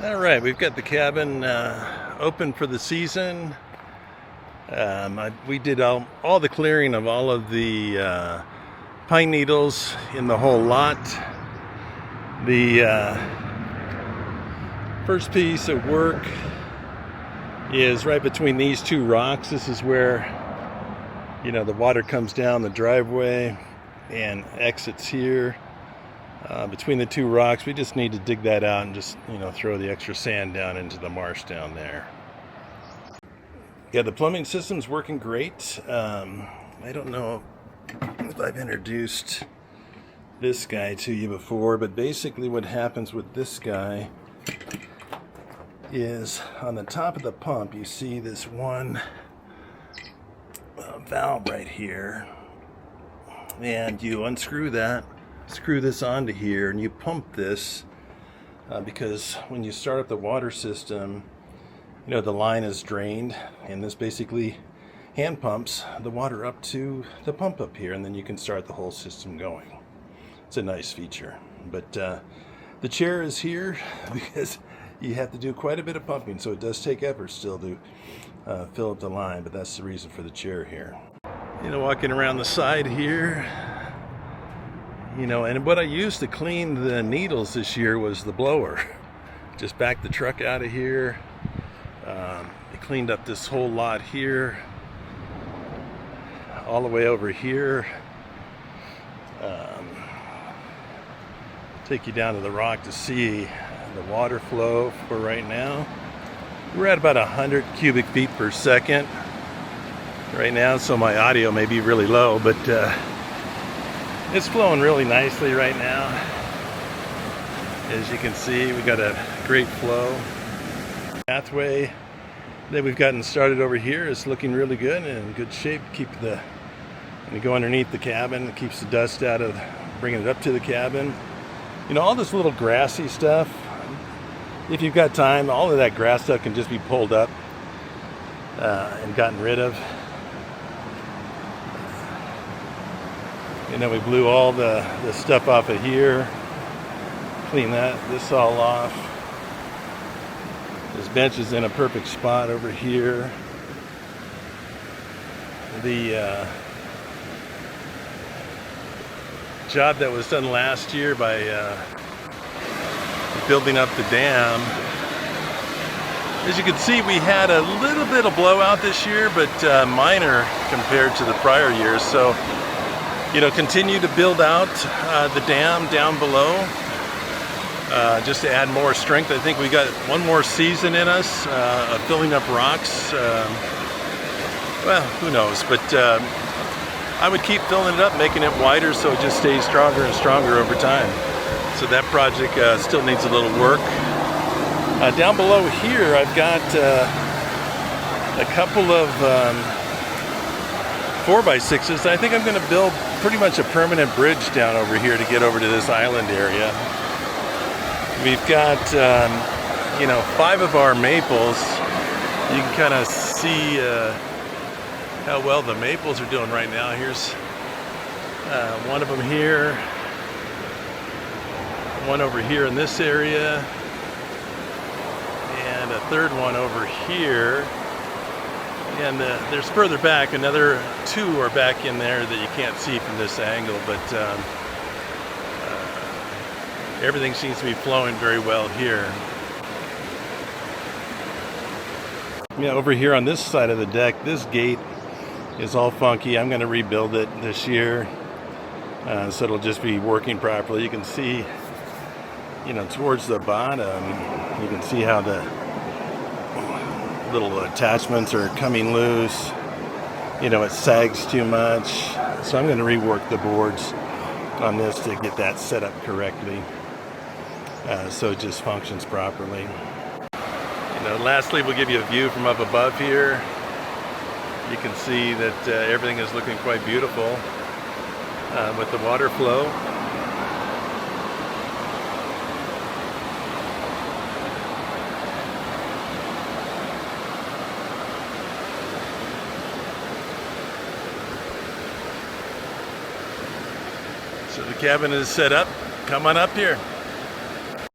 All right, we've got the cabin open for the season. We did all the clearing of all of the pine needles in the whole lot. The first piece of work is right between these two rocks. This is where, the water comes down the driveway and exits here. Between the two rocks, we just need to dig that out and just, throw the extra sand down into the marsh down there. Yeah, the plumbing system's working great. I don't know if I've introduced this guy to you before, but basically what happens with this guy is on the top of the pump, you see this one valve right here, and you unscrew that, screw this onto here, and you pump this because when you start up the water system, the line is drained, and this basically hand pumps the water up to the pump up here, and then you can start the whole system going. It's a nice feature. But the chair is here because you have to do quite a bit of pumping, so it does take effort still to fill up the line, but that's the reason for the chair here. Walking around the side here, and what I used to clean the needles this year was the blower. Just backed the truck out of here. I cleaned up this whole lot here, all the way over here. Take you down to the rock to see the water flow for right now. We're at about 100 cubic feet per second right now, so my audio may be really low, but it's flowing really nicely right now. As you can see, we got a great flow. Pathway that we've gotten started over here is looking really good and in good shape. When you go underneath the cabin, it keeps the dust out of, bringing it up to the cabin. All this little grassy stuff, if you've got time, all of that grass stuff can just be pulled up and gotten rid of. We blew all the stuff off of here, clean this all off. This bench is in a perfect spot over here. The job that was done last year by building up the dam, as you can see, we had a little bit of blowout this year, but minor compared to the prior years. So continue to build out the dam down below just to add more strength. I think we got one more season in us of filling up rocks. Well, who knows, but I would keep filling it up, making it wider so it just stays stronger and stronger over time. So that project still needs a little work. Down below here, I've got a couple of 4x6s. I think I'm going to build pretty much a permanent bridge down over here to get over to this island area. We've got 5 of our maples. You can kind of see how well the maples are doing right now. Here's one of them here, one over here in this area, and a third one over here. And there's further back, another 2 are back in there that you can't see from this angle, but everything seems to be flowing very well here. Over here on this side of the deck, this gate is all funky. I'm going to rebuild it this year, so it'll just be working properly. You can see, towards the bottom, you can see how the little attachments are coming loose. It sags too much, so I'm going to rework the boards on this to get that set up correctly, so it just functions properly. Lastly, we'll give you a view from up above here. You can see that everything is looking quite beautiful with the water flow. So the cabin is set up. Come on up here.